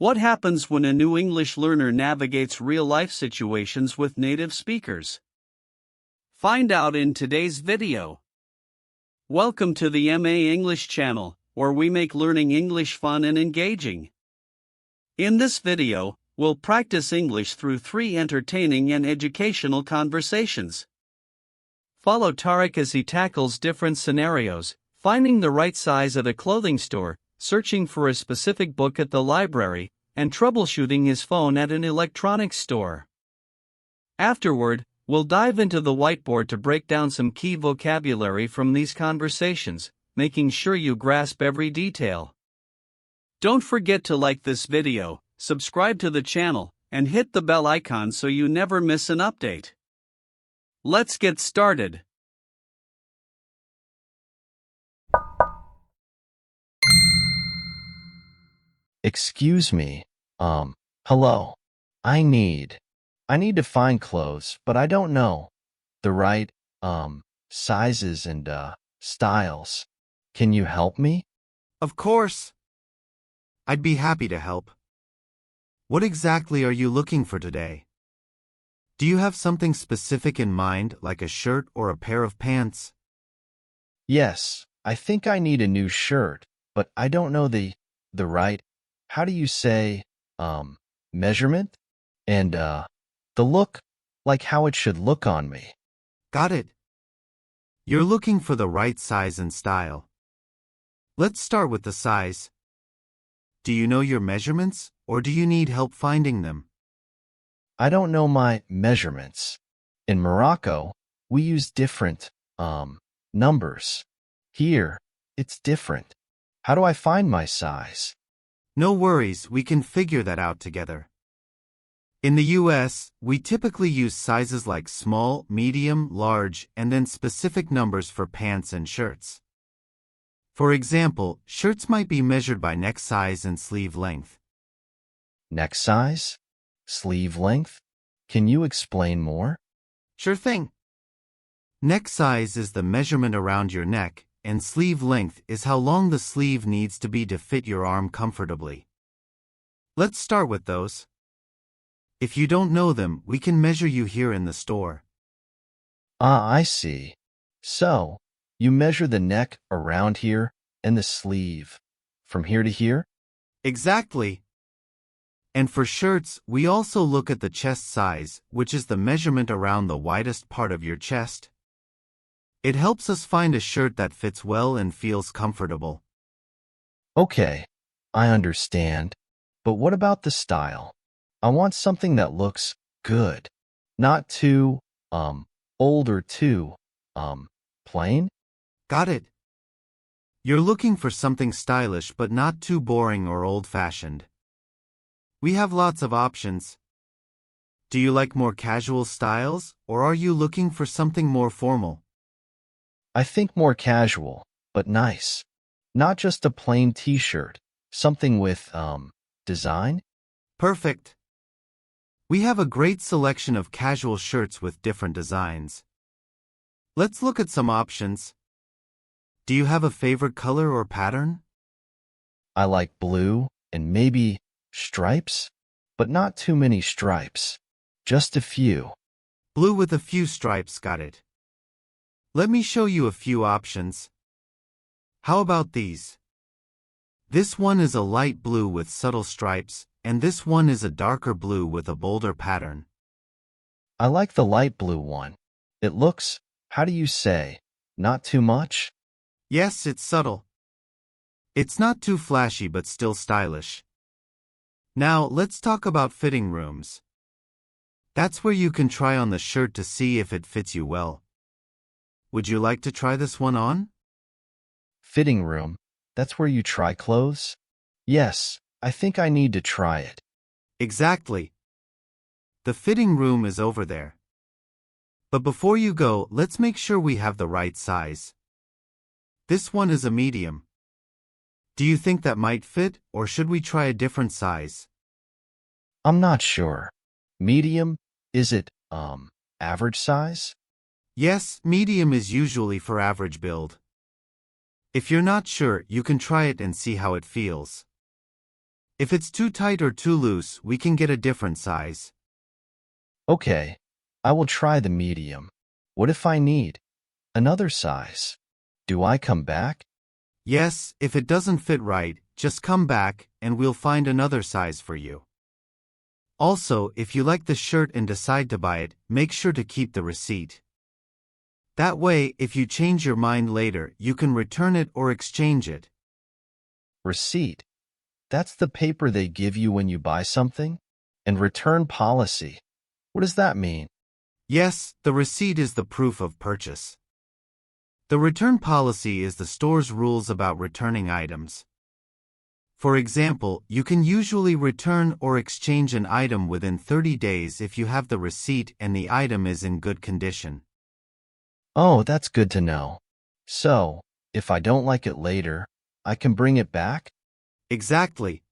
What happens when a new English learner navigates real-life situations with native speakers? Find out in today's video. Welcome to the MA English channel, where we make learning English fun and engaging. In this video, we'll practice English through 3 entertaining and educational conversations. Follow Tarek as he tackles different scenarios, finding the right size at a clothing store, searching for a specific book at the library, and troubleshooting his phone at an electronics store. Afterward, we'll dive into the whiteboard to break down some key vocabulary from these conversations, making sure you grasp every detail. Don't forget to like this video, subscribe to the channel, and hit the bell icon so you never miss an update. Let's get started. Excuse me, hello. I need to find clothes, but I don't know the right, sizes and, styles. Can you help me? Of course. I'd be happy to help. What exactly are you looking for today? Do you have something specific in mind, like a shirt or a pair of pants? Yes, I think I need a new shirt, but I don't know the right, how do you say, measurement? And, the look, like how it should look on me. Got it. You're looking for the right size and style. Let's start with the size. Do you know your measurements, or do you need help finding them? I don't know my measurements. In Morocco, we use different, numbers. Here, it's different. How do I find my size? No worries, we can figure that out together. In the US, we typically use sizes like small, medium, large, and then specific numbers for pants and shirts. For example, shirts might be measured by neck size and sleeve length. Neck size? Sleeve length? Can you explain more? Sure thing. Neck size is the measurement around your neck, and sleeve length is how long the sleeve needs to be to fit your arm comfortably. Let's start with those. If you don't know them, we can measure you here in the store. Ah, I see. So, you measure the neck around here and the sleeve from here to here? Exactly. And for shirts, we also look at the chest size, which is the measurement around the widest part of your chest. It helps us find a shirt that fits well and feels comfortable. Okay, I understand. But what about the style? I want something that looks good, not too, old or too, plain? Got it. You're looking for something stylish but not too boring or old-fashioned. We have lots of options. Do you like more casual styles, or are you looking for something more formal? I think more casual, but nice. Not just a plain t-shirt, something with, design? Perfect. We have a great selection of casual shirts with different designs. Let's look at some options. Do you have a favorite color or pattern? I like blue and maybe stripes, but not too many stripes. Just a few. Blue with a few stripes, got it. Let me show you a few options. How about these? This one is a light blue with subtle stripes, and this one is a darker blue with a bolder pattern. I like the light blue one. It looks, how do you say, not too much? Yes, it's subtle. It's not too flashy but still stylish. Now, let's talk about fitting rooms. That's where you can try on the shirt to see if it fits you well. Would you like to try this one on? Fitting room, that's where you try clothes? Yes, I think I need to try it. Exactly. The fitting room is over there. But before you go, let's make sure we have the right size. This one is a medium. Do you think that might fit, or should we try a different size? I'm not sure. Medium, is it, average size? Yes, medium is usually for average build. If you're not sure, you can try it and see how it feels. If it's too tight or too loose, we can get a different size. Okay, I will try the medium. What if I need another size? Do I come back? Yes, if it doesn't fit right, just come back and we'll find another size for you. Also, if you like the shirt and decide to buy it, make sure to keep the receipt. That way, if you change your mind later, you can return it or exchange it. Receipt. That's the paper they give you when you buy something? And return policy. What does that mean? Yes, the receipt is the proof of purchase. The return policy is the store's rules about returning items. For example, you can usually return or exchange an item within 30 days if you have the receipt and the item is in good condition. Oh, that's good to know. So, if I don't like it later, I can bring it back? Exactly.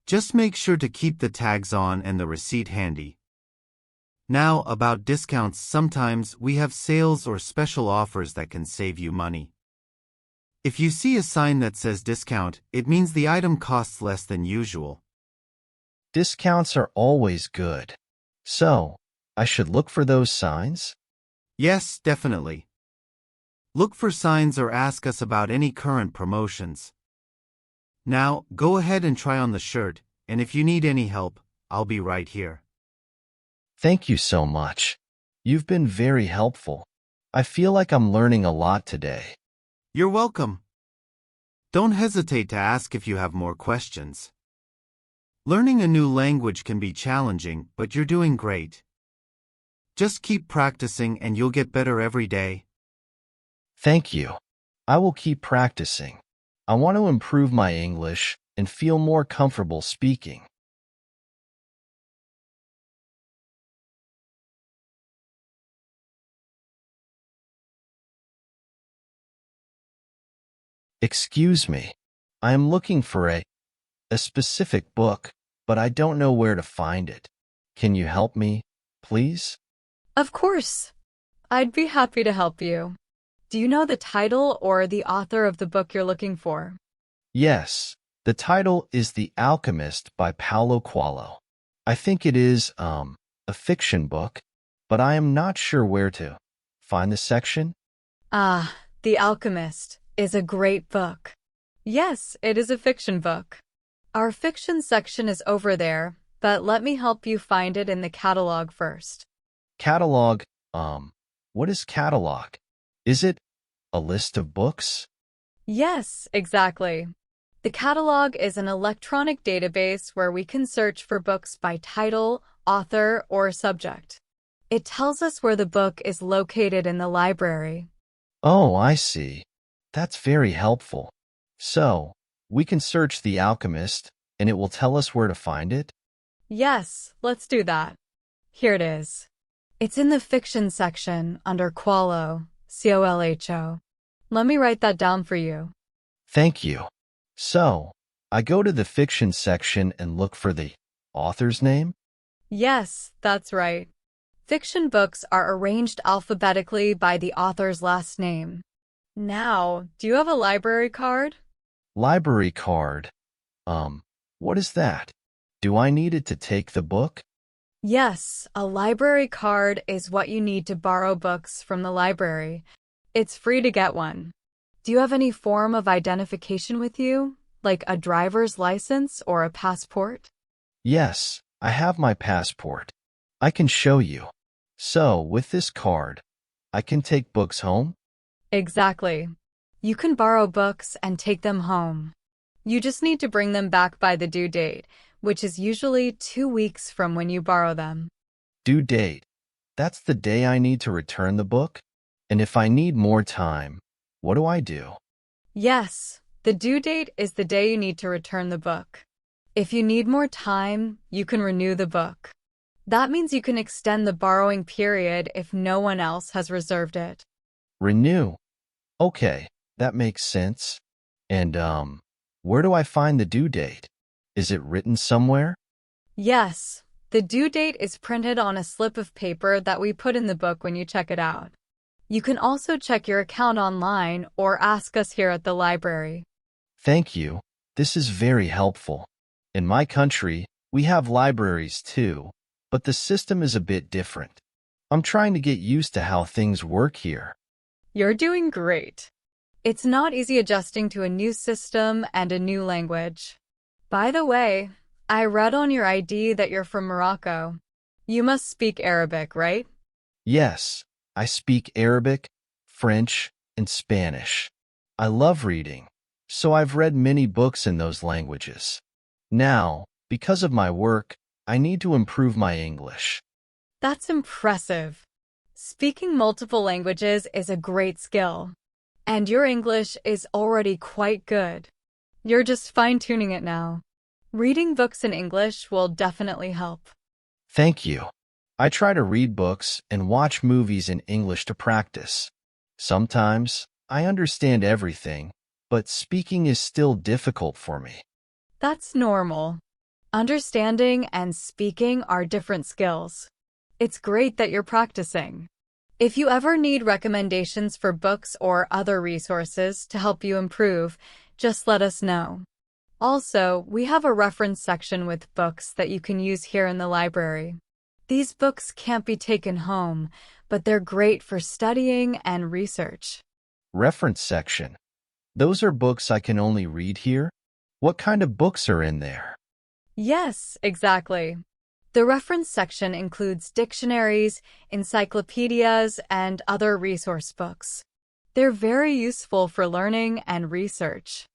Just make sure to keep the tags on and the receipt handy. Now, about discounts, sometimes we have sales or special offers that can save you money. If you see a sign that says discount, it means the item costs less than usual. Discounts are always good. So, I should look for those signs? Yes, definitely. Look for signs or ask us about any current promotions. Now, go ahead and try on the shirt, and if you need any help, I'll be right here. Thank you so much. You've been very helpful. I feel like I'm learning a lot today. You're welcome. Don't hesitate to ask if you have more questions. Learning a new language can be challenging, but you're doing great. Just keep practicing and you'll get better every day. Thank you. I will keep practicing. I want to improve my English and feel more comfortable speaking. Excuse me. I am looking for a specific book, but I don't know where to find it. Can you help me, please? Of course. I'd be happy to help you. Do you know the title or the author of the book you're looking for? Yes. The title is The Alchemist by Paulo Coelho. I think it is, a fiction book, but I am not sure where to find the section. Ah, The Alchemist is a great book. Yes, it is a fiction book. Our fiction section is over there, but let me help you find it in the catalog first. Catalog, what is catalog? Is it a list of books? Yes, exactly. The catalog is an electronic database where we can search for books by title, author, or subject. It tells us where the book is located in the library. Oh, I see. That's very helpful. So, we can search The Alchemist, and it will tell us where to find it? Yes, let's do that. Here it is. It's in the fiction section under Coelho, C-O-L-H-O. Let me write that down for you. Thank you. So, I go to the fiction section and look for the author's name? Yes, that's right. Fiction books are arranged alphabetically by the author's last name. Now, do you have a library card? Library card. What is that? Do I need it to take the book? Yes, a library card is what you need to borrow books from the library. It's free to get one. Do you have any form of identification with you, like a driver's license or a passport? Yes, I have my passport. I can show you. So, with this card, I can take books home? Exactly. You can borrow books and take them home. You just need to bring them back by the due date, which is usually 2 weeks from when you borrow them. Due date. That's the day I need to return the book? And if I need more time, what do I do? Yes, the due date is the day you need to return the book. If you need more time, you can renew the book. That means you can extend the borrowing period if no one else has reserved it. Renew. Okay, that makes sense. And, where do I find the due date? Is it written somewhere? Yes, the due date is printed on a slip of paper that we put in the book when you check it out. You can also check your account online or ask us here at the library. Thank you. This is very helpful. In my country, we have libraries too, but the system is a bit different. I'm trying to get used to how things work here. You're doing great. It's not easy adjusting to a new system and a new language. By the way, I read on your ID that you're from Morocco. You must speak Arabic, right? Yes, I speak Arabic, French, and Spanish. I love reading, so I've read many books in those languages. Now, because of my work, I need to improve my English. That's impressive. Speaking multiple languages is a great skill, and your English is already quite good. You're just fine-tuning it now. Reading books in English will definitely help. Thank you. I try to read books and watch movies in English to practice. Sometimes, I understand everything, but speaking is still difficult for me. That's normal. Understanding and speaking are different skills. It's great that you're practicing. If you ever need recommendations for books or other resources to help you improve, just let us know. Also, we have a reference section with books that you can use here in the library. These books can't be taken home, but they're great for studying and research. Reference section. Those are books I can only read here? What kind of books are in there? Yes, exactly. The reference section includes dictionaries, encyclopedias, and other resource books. They're very useful for learning and research.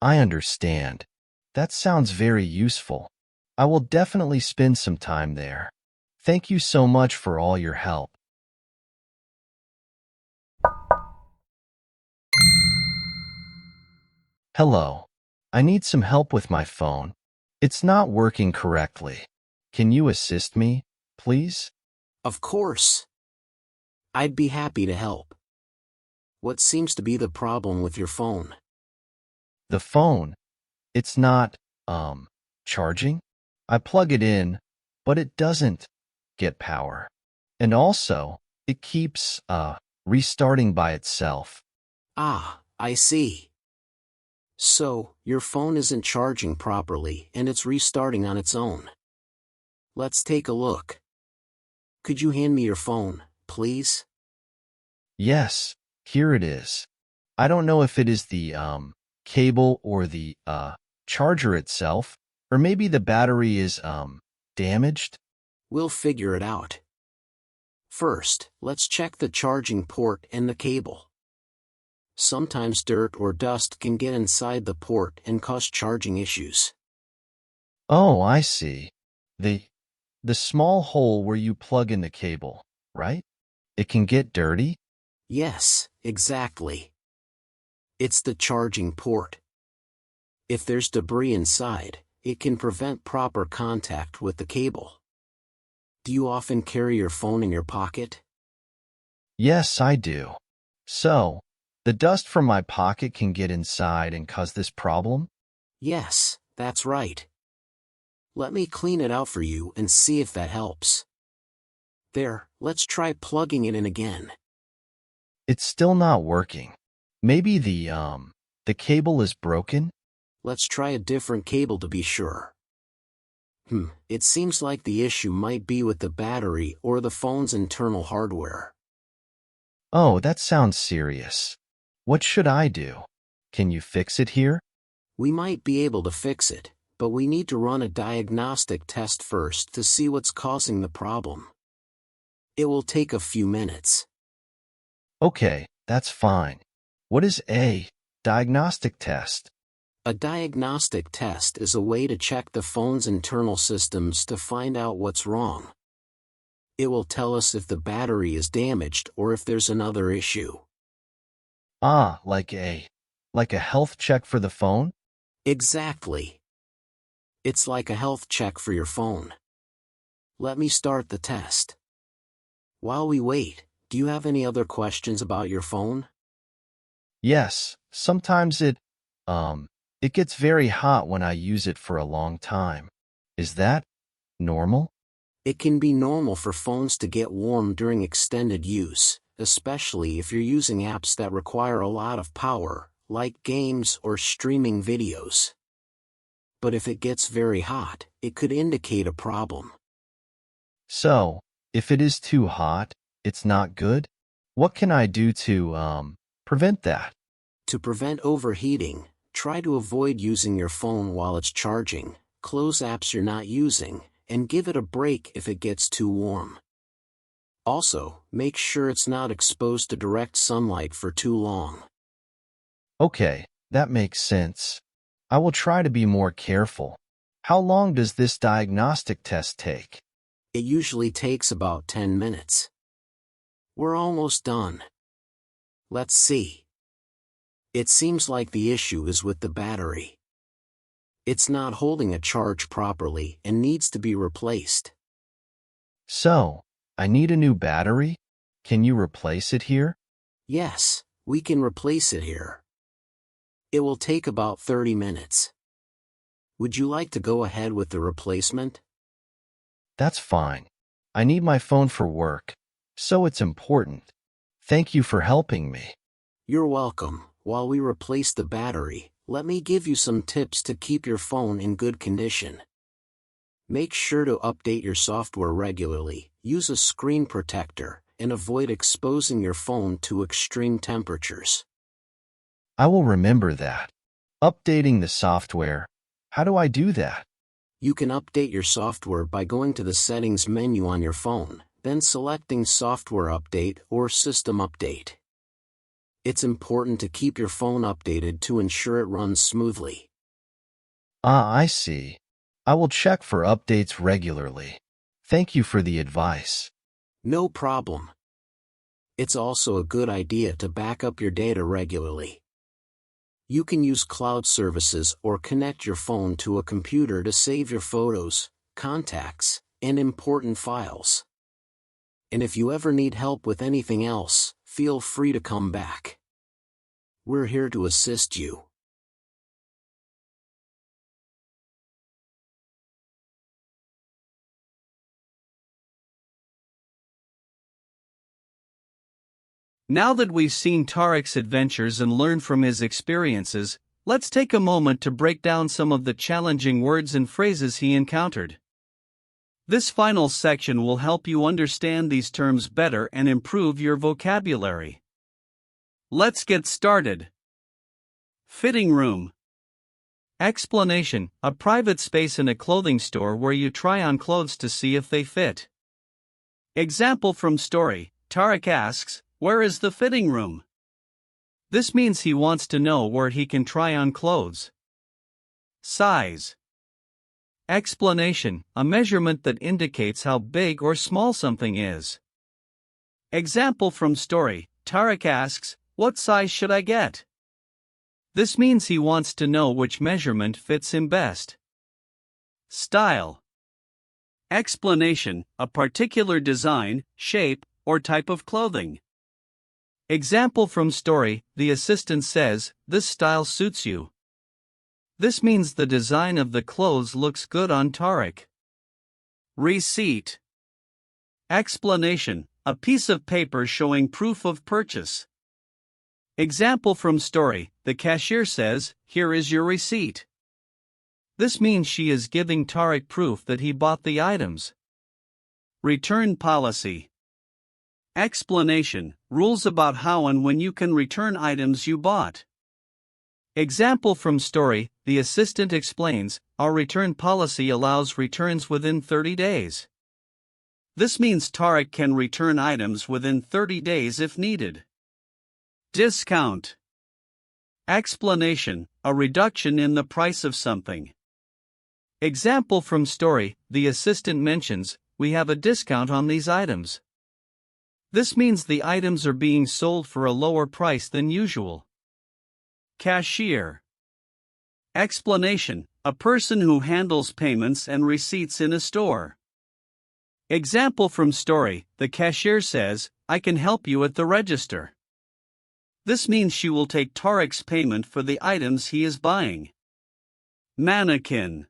I understand. That sounds very useful. I will definitely spend some time there. Thank you so much for all your help. Hello. I need some help with my phone. It's not working correctly. Can you assist me, please? Of course. I'd be happy to help. What seems to be the problem with your phone? The phone, it's not, charging. I plug it in, but it doesn't get power. And also, it keeps, restarting by itself. Ah, I see. So, your phone isn't charging properly and it's restarting on its own. Let's take a look. Could you hand me your phone, please? Yes, here it is. I don't know if it is the, cable or the, charger itself, or maybe the battery is, damaged. We'll figure it out. First, let's check the charging port and the cable. Sometimes dirt or dust can get inside the port and cause charging issues. Oh, I see. The small hole where you plug in the cable, right? It can get dirty? Yes, exactly. It's the charging port. If there's debris inside, it can prevent proper contact with the cable. Do you often carry your phone in your pocket? Yes, I do. So, the dust from my pocket can get inside and cause this problem? Yes, that's right. Let me clean it out for you and see if that helps. There, let's try plugging it in again. It's still not working. Maybe the cable is broken? Let's try a different cable to be sure. It seems like the issue might be with the battery or the phone's internal hardware. Oh, that sounds serious. What should I do? Can you fix it here? We might be able to fix it, but we need to run a diagnostic test first to see what's causing the problem. It will take a few minutes. Okay, that's fine. What is a diagnostic test? A diagnostic test is a way to check the phone's internal systems to find out what's wrong. It will tell us if the battery is damaged or if there's another issue. Ah, like a health check for the phone? Exactly. It's like a health check for your phone. Let me start the test. While we wait, do you have any other questions about your phone? Yes, sometimes it gets very hot when I use it for a long time. Is that normal? It can be normal for phones to get warm during extended use, especially if you're using apps that require a lot of power, like games or streaming videos. But if it gets very hot, it could indicate a problem. So, if it is too hot, it's not good? What can I do to, prevent that? To prevent overheating, try to avoid using your phone while it's charging, close apps you're not using, and give it a break if it gets too warm. Also, make sure it's not exposed to direct sunlight for too long. Okay, that makes sense. I will try to be more careful. How long does this diagnostic test take? It usually takes about 10 minutes. We're almost done. Let's see. It seems like the issue is with the battery. It's not holding a charge properly and needs to be replaced. So, I need a new battery? Can you replace it here? Yes, we can replace it here. It will take about 30 minutes. Would you like to go ahead with the replacement? That's fine. I need my phone for work, so it's important. Thank you for helping me. You're welcome. While we replace the battery, let me give you some tips to keep your phone in good condition. Make sure to update your software regularly, use a screen protector, and avoid exposing your phone to extreme temperatures. I will remember that. Updating the software. How do I do that? You can update your software by going to the Settings menu on your phone, then selecting Software Update or System Update. It's important to keep your phone updated to ensure it runs smoothly. Ah, I see. I will check for updates regularly. Thank you for the advice. No problem. It's also a good idea to back up your data regularly. You can use cloud services or connect your phone to a computer to save your photos, contacts, and important files. And if you ever need help with anything else, feel free to come back. We're here to assist you. Now that we've seen Tarek's adventures and learned from his experiences, let's take a moment to break down some of the challenging words and phrases he encountered. This final section will help you understand these terms better and improve your vocabulary. Let's get started. Fitting room. Explanation: a private space in a clothing store where you try on clothes to see if they fit. Example from story: Tarek asks, "Where is the fitting room?" This means he wants to know where he can try on clothes. Size. Explanation: a measurement that indicates how big or small something is. Example from story: Tarek asks, "What size should I get?" This means he wants to know which measurement fits him best. Style. Explanation: a particular design, shape, or type of clothing. Example from story: the assistant says, "This style suits you." This means the design of the clothes looks good on Tarek. Receipt. Explanation: a piece of paper showing proof of purchase. Example from story: the cashier says, "Here is your receipt." This means she is giving Tarek proof that he bought the items. Return policy. Explanation: rules about how and when you can return items you bought. Example from story: the assistant explains, "Our return policy allows returns within 30 days." This means Tarek can return items within 30 days if needed. Discount. Explanation: a reduction in the price of something. Example from story: the assistant mentions, "We have a discount on these items." This means the items are being sold for a lower price than usual. Cashier. Explanation: a person who handles payments and receipts in a store. Example from story: the cashier says, "I can help you at the register." This means she will take Tarek's payment for the items he is buying. Mannequin.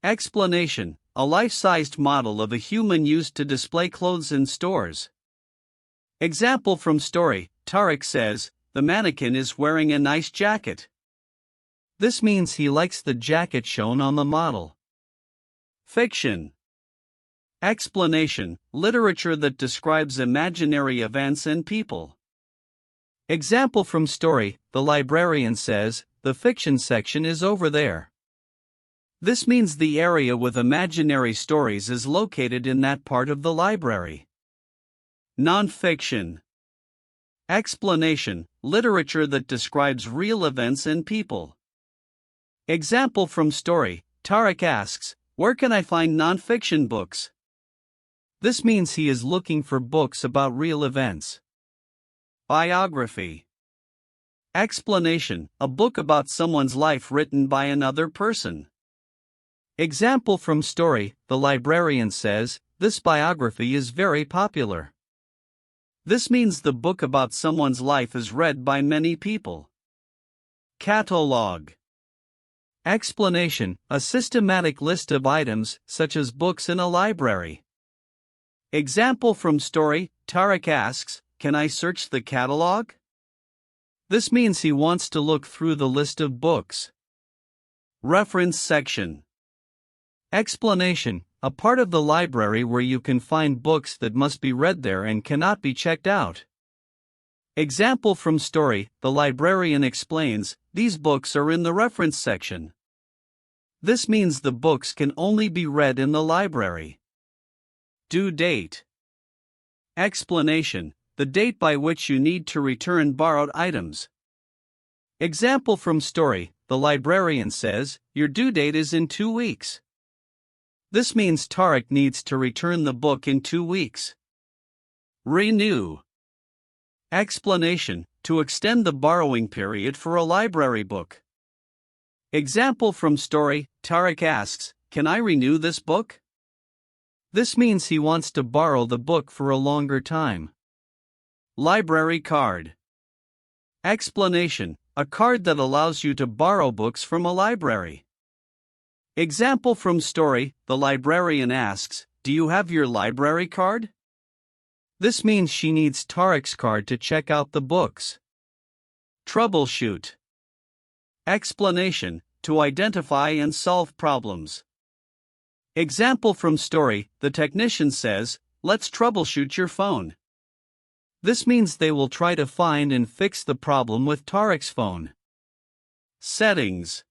Explanation: a life-sized model of a human used to display clothes in stores. Example from story: Tarek says, "The mannequin is wearing a nice jacket." This means he likes the jacket shown on the model. Fiction. Explanation: literature that describes imaginary events and people. Example from story: the librarian says, "The fiction section is over there." This means the area with imaginary stories is located in that part of the library. Non-fiction. Explanation: literature that describes real events and people. Example from story: Tarek asks, "Where can I find non-fiction books?" This means he is looking for books about real events. Biography. Explanation: a book about someone's life written by another person. Example from story: the librarian says, "This biography is very popular." This means the book about someone's life is read by many people. Catalog. Explanation: a systematic list of items, such as books in a library. Example from story: Tarek asks, "Can I search the catalog?" This means he wants to look through the list of books. Reference section. Explanation: a part of the library where you can find books that must be read there and cannot be checked out. Example from story: the librarian explains, "These books are in the reference section." This means the books can only be read in the library. Due date. Explanation: the date by which you need to return borrowed items. Example from story: the librarian says, "Your due date is in 2 weeks." This means Tarek needs to return the book in 2 weeks. Renew. Explanation: to extend the borrowing period for a library book. Example from story: Tarek asks, "Can I renew this book?" This means he wants to borrow the book for a longer time. Library card. Explanation: a card that allows you to borrow books from a library. Example from story: the librarian asks, "Do you have your library card?" This means she needs Tarek's card to check out the books. Troubleshoot. Explanation: to identify and solve problems. Example from story: the technician says, "Let's troubleshoot your phone." This means they will try to find and fix the problem with Tarek's phone. Settings.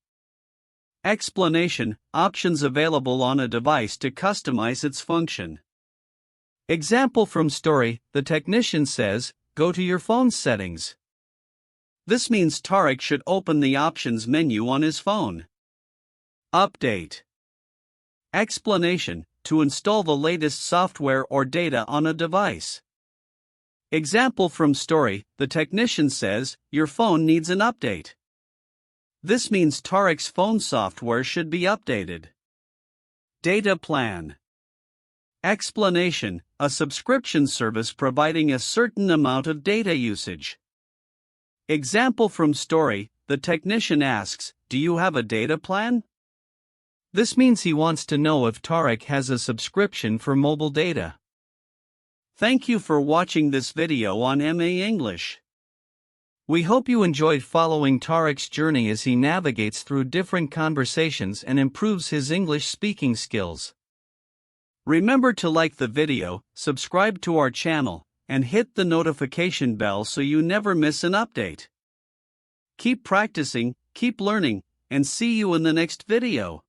Explanation: options available on a device to customize its function. Example from story: the technician says, "Go to your phone's settings." This means Tarek should open the options menu on his phone. Update. Explanation: to install the latest software or data on a device. Example from story: the technician says, "Your phone needs an update." This means Tarek's phone software should be updated. Data plan. Explanation: a subscription service providing a certain amount of data usage. Example from story: the technician asks, "Do you have a data plan?" This means he wants to know if Tarek has a subscription for mobile data. Thank you for watching this video on MA English. We hope you enjoyed following Tarek's journey as he navigates through different conversations and improves his English speaking skills. Remember to like the video, subscribe to our channel, and hit the notification bell so you never miss an update. Keep practicing, keep learning, and see you in the next video.